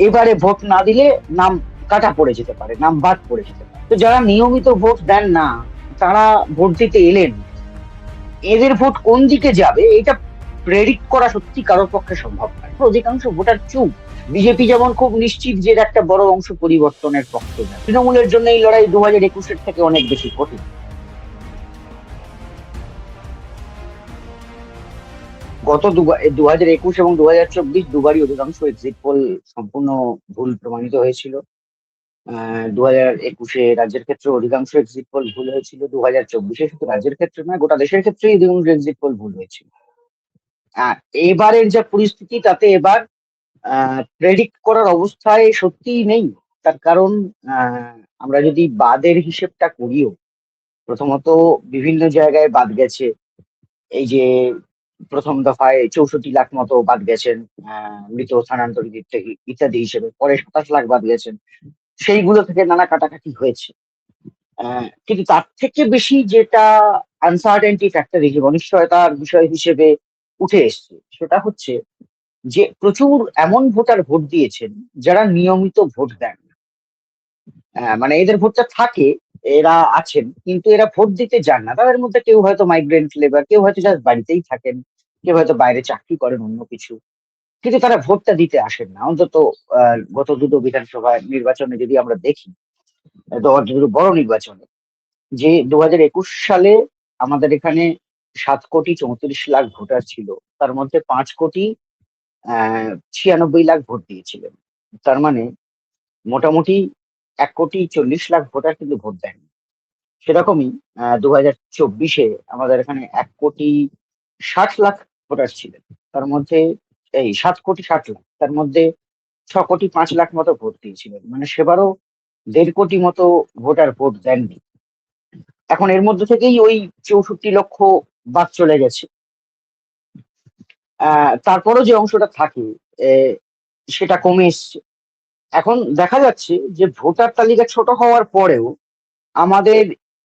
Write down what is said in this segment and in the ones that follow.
এবারে ভোট না দিলে নাম কাটা পড়ে যেতে পারে, নাম বাদ পড়ে যেতে পারে। তো যারা নিয়মিত ভোট দেন না, তারা ভোট দিতে এলেন, এদের ভোট কোন দিকে যাবে এটা প্রেডিক্ট করা সত্যি কারোর পক্ষে সম্ভব নয়। অধিকাংশ ভোটার চুপ। বিজেপি যেমন খুব নিশ্চিত যে এর একটা বড় অংশ পরিবর্তনের পক্ষে যাবে, তৃণমূলের জন্য এই লড়াই 2021-এর থেকে অনেক বেশি কঠিন। গত 2021 এবং 2024 দুবারই অধিকাংশ এক্সিট পোল সম্পূর্ণ ভুল প্রমাণিত হয়েছিল। 2021-এ রাজ্যের ক্ষেত্রে অধিকাংশ এক্সিট পোল ভুল হয়েছিল, 2024-এ শুধু রাজ্যের ক্ষেত্রে নয়, গোটা দেশের ক্ষেত্রেই অধিকাংশ এক্সিট পোল ভুল হয়েছিল। এবারের যা পরিস্থিতি, তাতে এবার প্রেডিক্ট করার অবস্থায় সত্যিই নেই। তার কারণ আমরা যদি বাদের হিসেবটা করিও, প্রথমত বিভিন্ন জায়গায় বাদ গেছে। এই যে প্রথম দফায় 64 লাখ মতো বাদ গেছেন মৃত স্থানান্তরিত ইত্যাদি হিসেবে, পরে 27 লাখ বাদ গেছেন, সেইগুলো থেকে নানা কাটাকাটি হয়েছে। কিন্তু তার থেকে বেশি যেটা আনসার্টেনটি ফ্যাক্টর হিসেবে, অনিশ্চয়তার বিষয় হিসেবে উঠে এসছে, সেটা হচ্ছে যে প্রচুর এমন ভোটার ভোট দিয়েছেন যারা নিয়মিত ভোট দেন না। মানে এদের ভোটটা থাকে, এরা আছেন, কিন্তু এরা ভোট দিতে যান না। তাদের মধ্যে কেউ হয়তো মাইগ্রেন্ট লেবার, কেউ হয়তো জাস্ট বাড়িতেই থাকেন, কেউ হয়তো বাইরে চাকরি করেন অন্য কিছু, কিন্তু তারা ভোটটা দিতে আসেন না। অন্তত গত দুটো বিধানসভা নির্বাচনে যদি আমরা দেখি, দুটো বড় নির্বাচনে, যে 2021 সালে আমাদের এখানে 7,34,00,000 ভোটার ছিল, তার মধ্যে 5,96,00,000 ভোট দিয়েছিলেন। তার মানে মোটামুটি 1,40,00,000 ভোটার কিন্তু ভোট দেয়নি। সেরকমই 2024-এ আমাদের এখানে 1,60,00,000 ভোটার ছিলেন, তার মধ্যে এই 7,60,00,000, তার মধ্যে 6,05,00,000 মতো ভোট দিয়েছিলেন। মানে সেবারও 1.5 কোটি মতো ভোটার ভোট দেননি। এখন এর মধ্যে থেকেই ওই 64 লক্ষ বাদ চলে গেছে। তারপরও যে অংশটা থাকে সেটা কমে এসছে। এখন দেখা যাচ্ছে যে ভোটার তালিকা ছোট হওয়ার পরেও আমাদের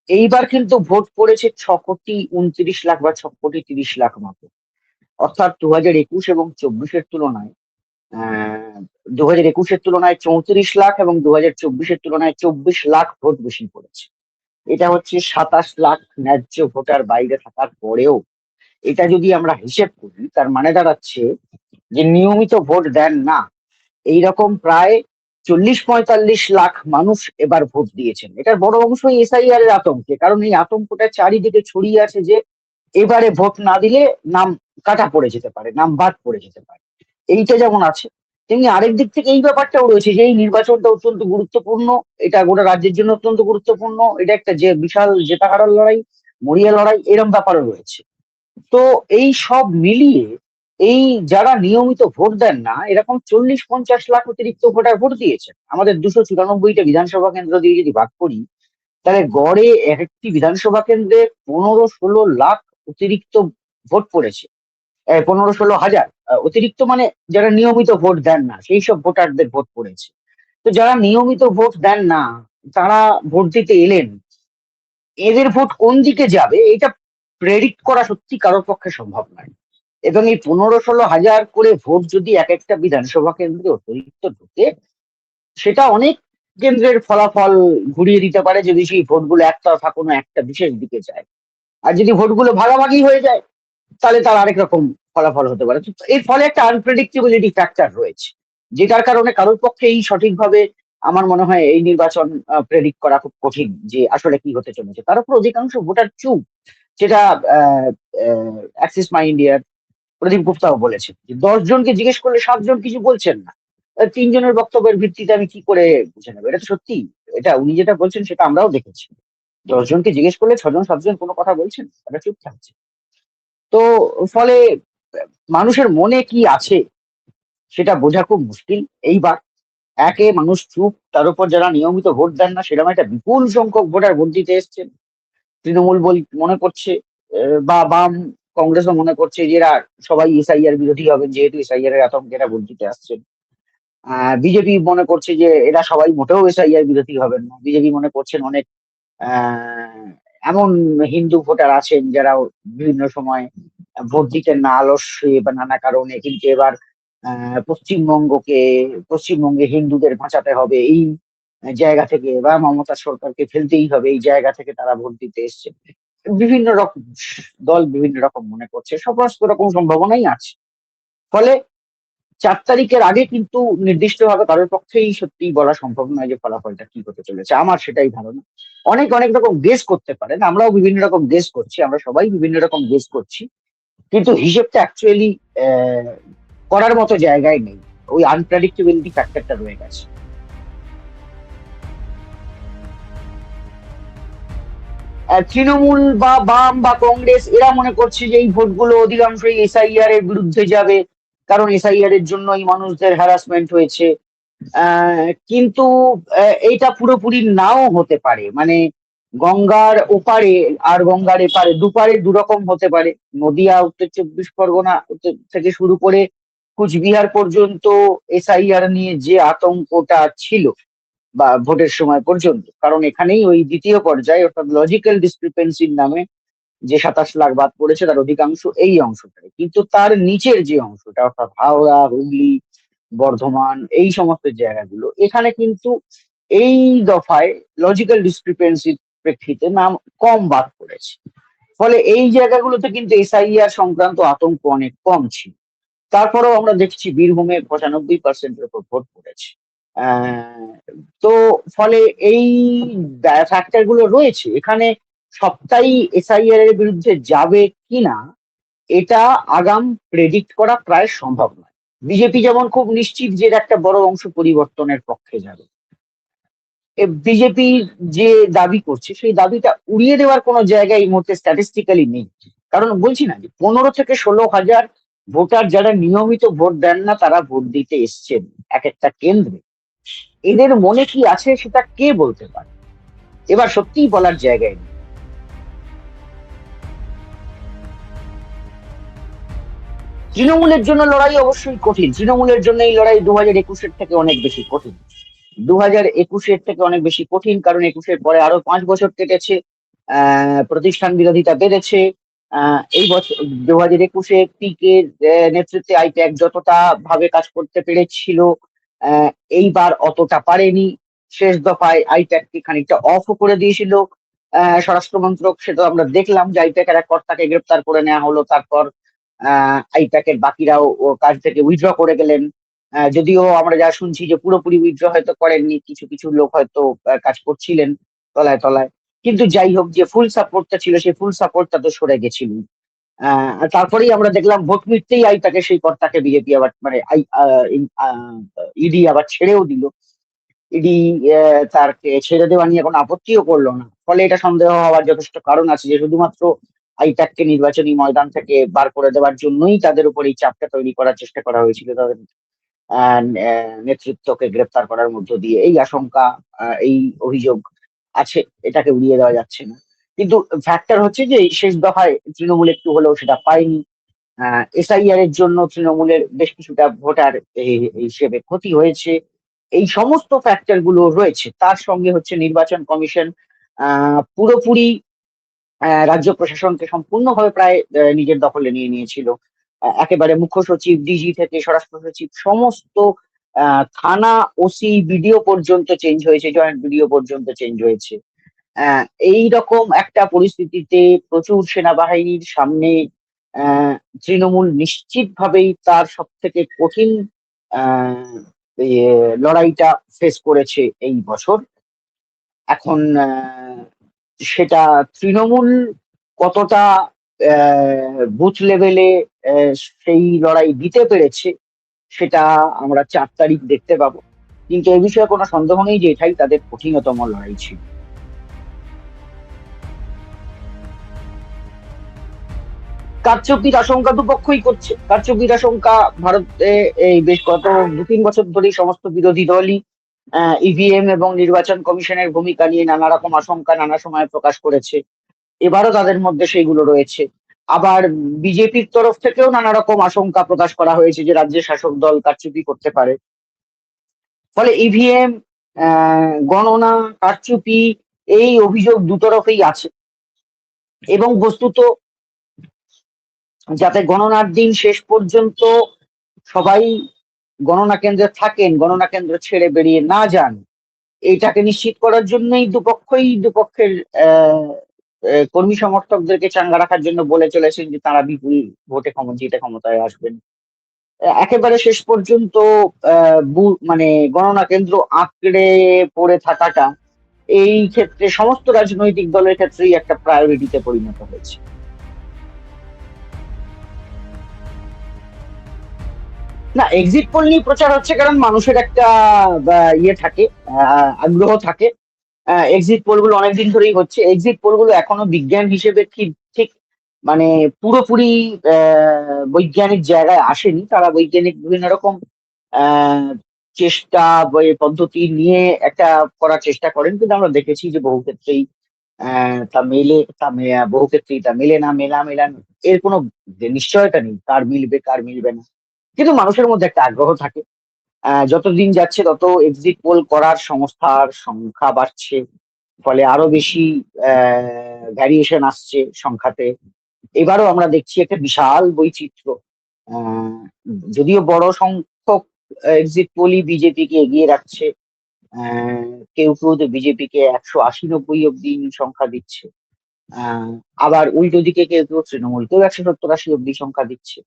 এইবার কিন্তু ভোট পড়েছে 6,29,00,000 বা 6,30,00,000 মতো। অর্থাৎ 2021 এবং 24-এর তুলনায়, 2021-এর তুলনায় 34,00,000 এবং 2024-এর তুলনায় 24,00,000 ভোট বেশি পড়েছে। এটা হচ্ছে 27,00,000 ন্যায্য ভোটার বাইরে থাকার পরেও। এটা যদি আমরা হিসেব করি, তার মানে দাঁড়াচ্ছে যে নিয়মিত ভোট দেন না এইরকম প্রায় 40-45 লাখ মানুষ এবার ভোট দিয়েছেন। এটার বড় অংশই এসআইআর এর আতঙ্কে, কারণ এই আতঙ্কটা চারিদিকে ছড়িয়ে আছে যে এবারে ভোট না দিলে নাম কাটা পড়ে যেতে পারে, নাম বাদ পড়ে যেতে পারে। এইটা যেমন আছে, তেমনি আরেক দিক থেকে এই ব্যাপারটাও রয়েছে যে এই নির্বাচনটা অত্যন্ত গুরুত্বপূর্ণ, এটা গোটা রাজ্যের জন্য অত্যন্ত গুরুত্বপূর্ণ, এটা একটা যে বিশাল জেতা হারার লড়াই, মরিয়া লড়াই, এরম ব্যাপারও রয়েছে। তো এই সব মিলিয়ে এই যারা নিয়মিত ভোট দেন না, এরকম 40-50 লাখ অতিরিক্ত ভোটার ভোট দিয়েছেন। আমাদের 294টা বিধানসভা কেন্দ্র দিয়ে যদি ভাগ করি, তাহলে গড়ে এক একটি বিধানসভা কেন্দ্রে 15-16 লাখ অতিরিক্ত ভোট পড়েছে। 15-16 হাজার অতিরিক্ত, মানে যারা নিয়মিত ভোট দেন না সেই সব ভোটারদের ভোট পড়েছে। তো যারা নিয়মিত ভোট দেন না, তারা ভোট দিতে এলেন, এদের ভোট কোন দিকে যাবে এটা প্রেডিক্ট করা সত্যি কারোর পক্ষে সম্ভব নয়। এবং এই 15-16 হাজার করে ভোট যদি এক একটা বিধানসভা কেন্দ্রে অতিরিক্ত ঢুকে, সেটা অনেক কেন্দ্রের ফলাফল ঘুরিয়ে দিতে পারে যদি সেই ভোটগুলো একতরফা কোনো একটা বিশেষ দিকে যায়। আর যদি ভোটগুলো ভাগাভাগি হয়ে যায়, তাহলে তার আরেক রকম ফলাফল হতে পারে। তো এর ফলে একটা আনপ্রেডিক্টেবিলিটি ফ্যাক্টর রয়েছে, যেটার কারণে কারোর পক্ষে এই সঠিকভাবে, আমার মনে হয়, এই নির্বাচন প্রেডিক্ট করা খুব কঠিন যে আসলে কি হতে চলেছে। তার উপর অধিকাংশ ভোটার চুপ, যেটা অ্যাক্সিস মাই ইন্ডিয়ার প্রদীপ গুপ্তাও বলেছেন যে 10 জনকে জিজ্ঞেস করলে 7 জন কিছু বলছেন না। 3 জনের বক্তব্যের ভিত্তিতে আমি কি করে বুঝে নেবো? এটা তো সত্যি, এটা উনি যেটা বলছেন সেটা আমরাও দেখেছি। 10 জনকে জিজ্ঞেস করলে 6 জন 7 জন কোনো কথা বলছেন, তারা চুপ থাকছে। তো ফলে মানুষের মনে কি আছে সেটা বোঝা খুব মুশকিল এইবার। একে মানুষ চুপ, তার উপর যারা নিয়মিত ভোট দেন না সেরকম একটা বিপুল সংখ্যক ভোটার ভোট দিতে এসছেন। তৃণমূল মনে করছে, বা বাম কংগ্রেসও মনে করছে যে এরা সবাই এসআইআর বিরোধী হবেন, যেহেতু এসআইআর এর আতঙ্কে এরা ভোট দিতে আসছেন। বিজেপি মনে করছে যে এরা সবাই মোটেও এসআইআর বিরোধী হবেন না। বিজেপি মনে করছেন অনেক আহ এমন হিন্দু ভোটার আছেন যারা বিভিন্ন সময় ভোট দিতেন না আলস্যে বা নানা কারণে, কিন্তু এবার পশ্চিমবঙ্গকে পশ্চিমবঙ্গে হিন্দুদের বাঁচাতে হবে এই জায়গা থেকে, বা মমতা সরকারকে ফেলতেই হবে এই জায়গা থেকে তারা ভোট দিতে এসছে। বিভিন্ন রকম দল বিভিন্ন রকম মনে করছে, সমস্ত রকম সম্ভাবনাই আছে। ফলে 4 তারিখের আগে কিন্তু নির্দিষ্টভাবে কারোর পক্ষেই সত্যি বলা সম্ভব নয় যে ফলাফলটা কি হতে চলেছে। আমার সেটাই ধারণা। অনেক অনেক রকম গেস করতে পারেন, আমরাও বিভিন্ন রকম গেস করছি, আমরা সবাই বিভিন্ন রকম গেস করছি, কিন্তু হিসেবটা অ্যাকচুয়ালি করার মতো জায়গায় নেই। ওই আনপ্রেডিক্টেবিলিটি ফ্যাক্টরটা রয়ে গেছে। তৃণমূল বা বাম বা কংগ্রেস এরা মনে করছে যে এই ভোটগুলো অধিকাংশই এসআইআর এর বিরুদ্ধে যাবে, কারণ এসআইআর এর জন্য এই মানুষদের হ্যারাসমেন্ট হয়েছে। কিন্তু এইটা পুরোপুরি নাও হতে পারে, মানে গঙ্গার ওপারে আর গঙ্গার এপারে দুপারে দুরকম হতে পারে। নদিয়া, উত্তর চব্বিশ পরগনা থেকে শুরু করে কুচবিহার পর্যন্ত এসআইআর নিয়ে যে আতঙ্কটা ছিল বা ভোটের সময় পর্যন্ত, কারণ এখানেই ওই দ্বিতীয় পর্যায়ে অর্থাৎ লজিক্যাল ডিসক্রিপেন্সির নামে যে 27 লাখ বাদ পড়েছে তার অধিকাংশ এই অংশটায়, কিন্তু তার নিচের যে অংশটা অর্থাৎ হাওড়া, হুগলি, বর্ধমান এই সমস্ত জায়গাগুলো, এখানে কিন্তু এই দফায় লজিক্যাল ডিসক্রিপেন্সির প্রেক্ষিতে নাম কম বাদ পড়েছে। ফলে এই জায়গাগুলোতে কিন্তু এসআইআর সংক্রান্ত আতঙ্ক অনেক কম ছিল। তারপরেও আমরা দেখছি বীরভূমে 95%-এর উপর ভোট পড়েছে। আহ, তো ফলে এই ফ্যাক্টর গুলো রয়েছে এখানে। সবটাই এসআইআর এর বিরুদ্ধে যাবে কিনা এটা আগাম প্রেডিক্ট করা প্রায় সম্ভব নয়। বিজেপি যেমন খুব নিশ্চিত যে এর একটা বড় অংশ পরিবর্তনের পক্ষে যাবে, বিজেপি যে দাবি করছে সেই দাবিটা উড়িয়ে দেওয়ার কোনো জায়গা এই মুহূর্তে স্ট্যাটিস্টিক্যালি নেই। কারণ বলছি না যে 15 থেকে 16 হাজার ভোটার যারা নিয়মিত ভোট দেন না তারা ভোট দিতে এসছেন এক একটা কেন্দ্রে, এদের মনে কি আছে সেটা কে বলতে পারে? এবার সত্যিই বলার জায়গায় নেই। তৃণমূলের জন্য লড়াই অবশ্যই কঠিন, তৃণমূলের জন্য এই লড়াই 2021-এর থেকে অনেক বেশি কঠিন। 2021-এর থেকে অনেক বেশি কঠিন, কারণ 21-এর পরে আরো 5 বছর কেটেছে, প্রতিষ্ঠান বিরোধিতা বেড়েছে। এই বছর 2021-এ পিকের নেতৃত্বে আইপ্যাক যতটা ভাবে কাজ করতে পেরেছিল, এইবার অতটা পারেনি। শেষ দফায় আইপ্যাককে খানিকটা অফ করে দিয়েছিল স্বরাষ্ট্র মন্ত্রক, সেটা আমরা দেখলাম যে আইপ্যাকের এক কর্তাকে গ্রেপ্তার করে নেওয়া হলো, তারপর আইপ্যাকের বাকিরাও ও কাজ থেকে উইথড্র করে গেলেন। যদিও আমরা যা শুনছি যে পুরোপুরি উইথড্র হয়তো করেননি, কিছু কিছু লোক হয়তো কাজ করছিলেন তলায় তলায়, কিন্তু যাই হোক যে ফুল সাপোর্টটা ছিল সেই ফুল সাপোর্টটা তো সরে গেছিল। তারপরেই আমরা দেখলাম ভোট মিটতেই আইপ্যাকে সেই কর্তাকে বিজেপি আবার মানে ইডি আবার ছেড়েও দিল। ইডি তারকে ছেড়ে দেওয়া নিয়ে কোনো আপত্তিও করলো না। ফলে এটা সন্দেহ হওয়ার যথেষ্ট কারণ আছে যে শুধুমাত্র আইপ্যাককে নির্বাচনী ময়দান থেকে বার করে দেওয়ার জন্যই তাদের উপর এই চাপটা তৈরি করার চেষ্টা করা হয়েছিল, তাদের নেতৃত্বকে গ্রেপ্তার করার মধ্য দিয়ে। এই আশঙ্কা, এই অভিযোগ আছে, এটাকে উড়িয়ে দেওয়া যাচ্ছে না। কিন্তু ফ্যাক্টর হচ্ছে যে এই শেষ দফায় তৃণমূল একটু হলেও সেটা পায়নি। এসআইআর এর জন্য তৃণমূলের বেশ কিছুটা ভোটার হিসেবে ক্ষতি হয়েছে। এই সমস্ত ফ্যাক্টর গুলো রয়েছে, তার সঙ্গে হচ্ছে নির্বাচন কমিশন পুরোপুরি রাজ্য প্রশাসনকে সম্পূর্ণভাবে প্রায় নিজের দখলে নিয়ে নিয়েছিল। একেবারে মুখ্য সচিব, ডিজি থেকে স্বরাষ্ট্র সচিব সমস্ত থানা, ওসি, বিডিও পর্যন্ত চেঞ্জ হয়েছে, জয়েন্ট বিডিও পর্যন্ত চেঞ্জ হয়েছে। এই রকম একটা পরিস্থিতিতে প্রচুর সেনাবাহিনীর সামনে তৃণমূল নিশ্চিতভাবেই তার সব থেকে কঠিন আহ, ইয়ে, লড়াইটা ফেস করেছে এই বছর। এখন সেটা তৃণমূল কতটা বুথ লেভেলে সেই লড়াই দিতে পেরেছে সেটা আমরা 4 তারিখ দেখতে পাবো। কিন্তু এ বিষয়ে কোনো সন্দেহ নেই যে এটাই তাদের কঠিনতম লড়াই ছিল। কারচুপির আশঙ্কা দুপক্ষই করছে। কারচুপির আশঙ্কা ভারতে এই বেশ গত 2-3 বছর ধরেই সমস্ত বিরোধী দলই ইভিএম এবং নির্বাচন কমিশনের ভূমিকা নিয়ে নানা রকম আশঙ্কা নানা সময় প্রকাশ করেছে। এবারও তাদের মধ্যে সেইগুলো রয়েছে। আবার বিজেপির তরফ থেকেও নানা রকম আশঙ্কা প্রকাশ করা হয়েছে যে রাজ্যের শাসক দল কারচুপি করতে পারে। ফলে ইভিএম গণনা, কারচুপি, এই অভিযোগ দুতরফেই আছে। এবং বস্তুত যাতে গণনার দিন শেষ পর্যন্ত সবাই গণনা কেন্দ্রে থাকেন, গণনা কেন্দ্র ছেড়ে বেরিয়ে না যান, এইটাকে নিশ্চিত করার জন্যই দুপক্ষের কর্মী সমর্থকদেরকে চাঙ্গা রাখার জন্য বলে চলেছেন যে তারা বিপুল ভোটে জিতে ক্ষমতায় আসবেন। একেবারে শেষ পর্যন্ত মানে গণনা কেন্দ্র আঁকড়ে পড়ে থাকাটা এই ক্ষেত্রে সমস্ত রাজনৈতিক দলের ক্ষেত্রেই একটা প্রায়োরিটিতে পরিণত হয়েছে। না, এক্সিট পোল নিয়ে প্রচার হচ্ছে কারণ মানুষের একটা ইয়ে থাকে, আগ্রহ থাকে। এক্সিট পোল গুলো অনেকদিন ধরেই হচ্ছে। এক্সিট পোল গুলো এখনো বিজ্ঞান হিসেবে ঠিক ঠিক মানে পুরোপুরি বৈজ্ঞানিক জায়গায় আসেনি। তারা বৈজ্ঞানিক বিভিন্ন রকম আহ চেষ্টা পদ্ধতি নিয়ে একটা করার চেষ্টা করেন, কিন্তু আমরা দেখেছি যে বহু ক্ষেত্রেই বহু ক্ষেত্রেই তা মেলে না। মেলান এর কোনো নিশ্চয়তা নেই কার মিলবে কার মিলবে না, কিন্তু মানুষের মধ্যে একটা আগ্রহ থাকে। যতদিন যাচ্ছে তত এক্সিট পোল করার সংস্থার সংখ্যা বাড়ছে, ফলে আরো বেশি ভ্যারিয়েশন আসছে সংখ্যাতে। এবারও আমরা দেখছি একটা বিশাল বৈচিত্র্য। আহ, যদিও বড় সংখ্যক এক্সিট পোলই বিজেপিকে এগিয়ে রাখছে। কেউ কেউ তো বিজেপিকে 180-90 অব্দি সংখ্যা দিচ্ছে। আহ, আবার উল্টো দিকে কেউ কেউ তৃণমূলকেও 170-80 অব্দি সংখ্যা দিচ্ছে।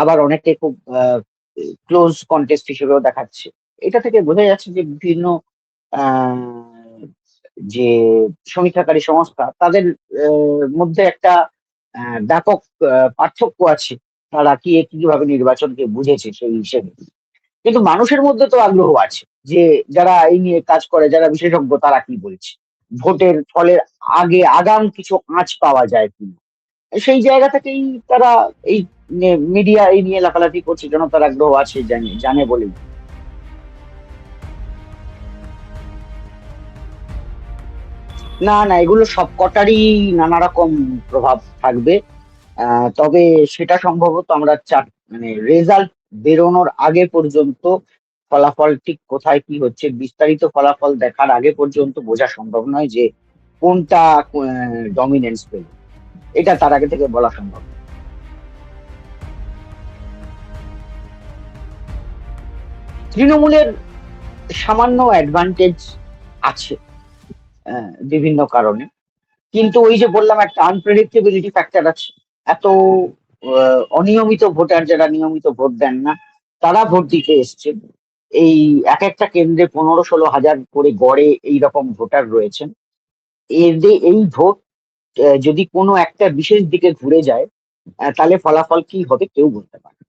আবার অনেকে খুব ক্লোজ কন্টেস্ট হিসেবেও দেখাচ্ছে। এটা থেকে বোঝা যাচ্ছে যে বিভিন্ন আহ, যে সমীক্ষাকারী সংস্থা তাদের মধ্যে একটা ব্যাপক পার্থক্য আছে। তারা কিভাবে নির্বাচনকে বুঝেছে সেই হিসেবে। কিন্তু মানুষের মধ্যে তো আগ্রহ আছে যে যারা এই নিয়ে কাজ করে, যারা বিশেষজ্ঞ, তারা কি বলছে, ভোটের ফলের আগে আগাম কিছু আঁচ পাওয়া যায় কিনা। সেই জায়গা থেকেই তারা এই মিডিয়া এই নিয়ে লাফালাফি করছে, জনতার আগ্রহ আছে জানে বলেই। না না, এগুলো সবকটারই নানা রকম প্রভাব থাকবে। তবে সেটা সম্ভবত আমরা মানে রেজাল্ট বেরোনোর আগে পর্যন্ত, ফলাফল ঠিক কোথায় কি হচ্ছে বিস্তারিত ফলাফল দেখার আগে পর্যন্ত বোঝা সম্ভব নয় যে কোনটা ডমিনেন্স পেল। এটা তার আগে থেকে বলা সম্ভব নয়। তৃণমূলের সামান্য অ্যাডভান্টেজ আছে বিভিন্ন কারণে, কিন্তু ওই যে বললাম একটা আনপ্রেডিক্টেবিলিটি ফ্যাক্টর আছে। এত অনিয়মিত ভোটার যারা নিয়মিত ভোট দেন না, তারা ভোট দিতে এসছেন। এই এক একটা কেন্দ্রে 15-16 হাজার করে গড়ে এইরকম ভোটার রয়েছেন। এই ভোট যদি কোনো একটা বিশেষ দিকে ঘুরে যায়, তাহলে ফলাফল কি হবে কেউ বলতে পারে না।